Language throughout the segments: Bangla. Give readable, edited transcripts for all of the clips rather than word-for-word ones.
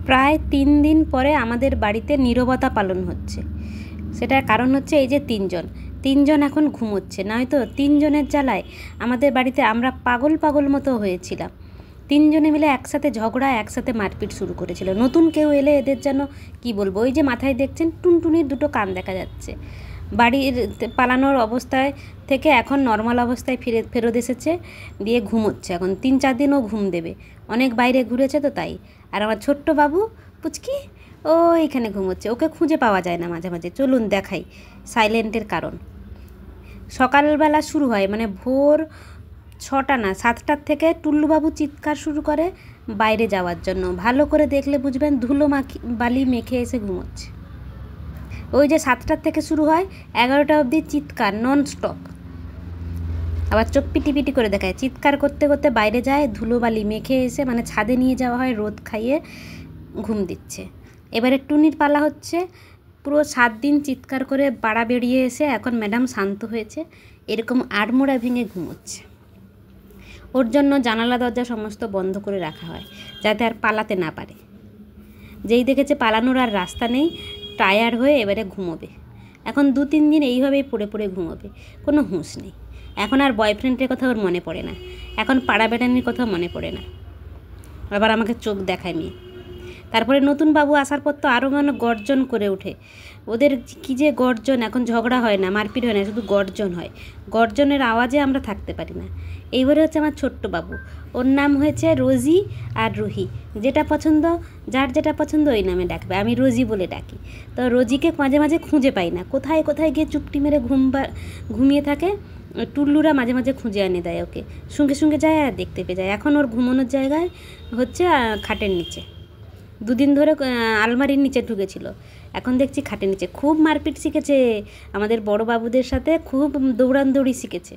প্রায় 3 দিন পরে আমাদের বাড়িতে নীরবতা পালন হচ্ছে। সেটার কারণ হচ্ছে এই যে তিনজন এখন ঘুমোচ্ছে, নয়তো 3 জনের জ্বালায় আমাদের বাড়িতে আমরা পাগল মতো হয়েছিলাম। 3 জনে মিলে একসাথে ঝগড়া, একসাথে মারপিট শুরু করেছিল। নতুন কেউ এলে এদের যেন কি বলবো, ওই যে মাথায় দেখছেন টুনটুনির 2টো কান দেখা যাচ্ছে। বাড়ির পালানোর অবস্থায় থেকে এখন নর্মাল অবস্থায় ফেরত এসেছে, দিয়ে ঘুমোচ্ছে। এখন 3-4 দিনও ঘুম দেবে, অনেক বাইরে ঘুরেছে তো তাই। আর আমার ছোট্ট বাবু পুচকি ও এইখানে ঘুমোচ্ছে, ওকে খুঁজে পাওয়া যায় না মাঝে মাঝে। চলুন দেখাই সাইলেন্টের কারণ। সকালবেলা শুরু হয়, মানে ভোর 6টা না 7টার থেকে টুল্লুবাবু চিৎকার শুরু করে বাইরে যাওয়ার জন্য। ভালো করে দেখলে বুঝবেন ধুলো বালি মেখে এসে ঘুমোচ্ছে। ওই যে 7টার থেকে শুরু হয়, 11টা অবধি চিৎকার নন স্টপ। আবার চোখ পিটি করে দেখায়, চিৎকার করতে করতে বাইরে যায়, ধুলোবালি মেখে এসে মানে ছাদে নিয়ে যাওয়া হয়, রোদ খাইয়ে ঘুম দিচ্ছে। এবারে টুনির পালা হচ্ছে। পুরো 7 দিন চিৎকার করে বাড়া বেরিয়ে এসে এখন ম্যাডাম শান্ত হয়েছে, এরকম আড়মোড়া ভেঙে ঘুমোচ্ছে। ওর জন্য জানালা দরজা সমস্ত বন্ধ করে রাখা হয়, যাতে আর পালাতে না পারে। যেই দেখেছে পালানোর আর রাস্তা নেই, টায়ার্ড হয়ে এবারে ঘুমোবে। এখন 2-3 দিন এইভাবেই পড়ে ঘুমোবে, কোনো হুঁশ নেই। এখন আর বয়ফ্রেন্ডের কথা ওর মনে পড়ে না, এখন পাড়া বেড়ানির কথা মনে পড়ে না। আবার আমাকে চোখ দেখায় নিয়ে। তারপরে নতুন বাবু আসার পর তো আরও মানে গর্জন করে ওঠে। ওদের কী যে গর্জন, এখন ঝগড়া হয় না, মারপিট হয় না, শুধু গর্জন হয়। গর্জনের আওয়াজে আমরা থাকতে পারি না। এইবারে হচ্ছে আমার ছোট্ট বাবু, ওর নাম হয়েছে রোজি আর রুহি। যেটা পছন্দ, যার যেটা পছন্দ ওই নামে ডাকবে, আমি রোজি বলে ডাকি। তো রোজিকে মাঝে মাঝে খুঁজে পাই না, কোথায় গিয়ে চুপটি মেরে ঘুমিয়ে থাকে। টুল্লুরা মাঝে মাঝে খুঁজে এনে দেয় ওকে, সঙ্গে যায় আর দেখতে পেয়ে যায়। এখন ওর ঘুমানোর জায়গায় হচ্ছে খাটের নিচে। 2 দিন ধরে আলমারির নিচে ঢুকেছিল, এখন দেখছি খাটের নিচে। খুব মারপিট শিখেছে আমাদের বড় বাবুদের সাথে, খুব দৌড়াদৌড়ি শিখেছে।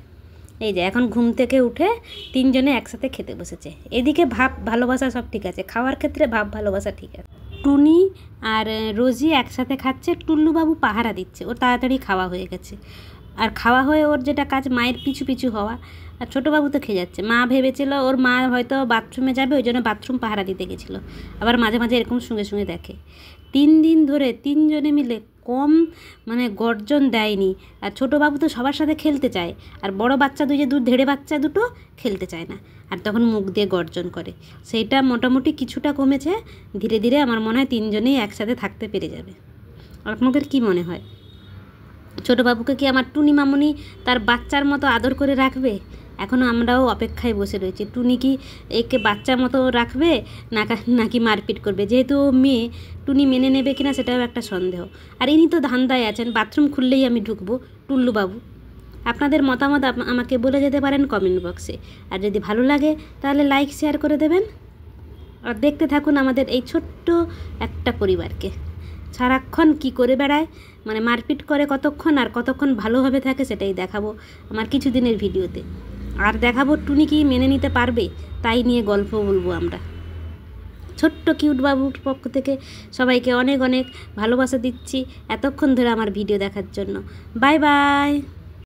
এই যে এখন ঘুম থেকে উঠে 3 জনে একসাথে খেতে বসেছে। এদিকে ভাব ভালোবাসা সব ঠিক আছে, খাওয়ার ক্ষেত্রে ভাব ভালোবাসা ঠিক আছে। টুনি আর রোজি একসাথে খাচ্ছে, টুল্লুবাবু পাহারা দিচ্ছে, ওর তাড়াতাড়ি খাওয়া হয়ে গেছে। আর খাওয়া হয়ে ওর যেটা কাজ মায়ের পিছু হওয়া। আর ছোটোবাবু তো খেয়ে যাচ্ছে। মা ভেবেছিল ওর মা হয়তো বাথরুমে যাবে, ওই জন্য বাথরুম পাহারা দিতে গেছিলো। আবার মাঝে মাঝে এরকম সঙ্গে দেখে। 3 দিন ধরে 3 জনে মিলে কম মানে গর্জন দেয়নি। আর ছোটোবাবু তো সবার সাথে খেলতে চায়, আর বড় বাচ্চা ধেড়ে বাচ্চা দুটো খেলতে চায় না, আর তখন মুখ দিয়ে গর্জন করে। সেইটা মোটামুটি কিছুটা কমেছে, ধীরে ধীরে আমার মনে হয় 3 জনেই একসাথে থাকতে পেরে যাবে। আপনাদের কি মনে হয়? ছোটোবাবুকে কি আমার টুনি মামুনি তার বাচ্চার মতো আদর করে রাখবে? এখনও আমরাও অপেক্ষায় বসে রয়েছি, টুনি কি একে বাচ্চার মতো রাখবে নাকি মারপিট করবে। যেহেতু মেয়ে, টুনি মেনে নেবে কিনা সেটাও একটা সন্দেহ। আর ইনি তো ধান্দায় আছেন, বাথরুম খুললেই আমি ঢুকবো, টুল্লুবাবু। আপনাদের মতামত আমাকে বলে যেতে পারেন কমেন্ট বক্সে। আর যদি ভালো লাগে তাহলে লাইক শেয়ার করে দেবেন। আর দেখতে থাকুন আমাদের এই ছোট্ট একটা পরিবারকে সারাক্ষণ কি করে বেড়ায়, মানে মারপিট করে কতক্ষণ, আর কতক্ষণ ভালোভাবে থাকে সেটাই দেখাবো আমার কিছুদিনের ভিডিওতে। আর দেখাবো টুনি কি মেনে নিতে পারবে, তাই নিয়ে গল্প বলবো আমরা। ছোট্ট কিউট বাবুর পক্ষ থেকে সবাইকে অনেক ভালোবাসা দিচ্ছি এতক্ষণ ধরে আমার ভিডিও দেখার জন্য। Bye bye.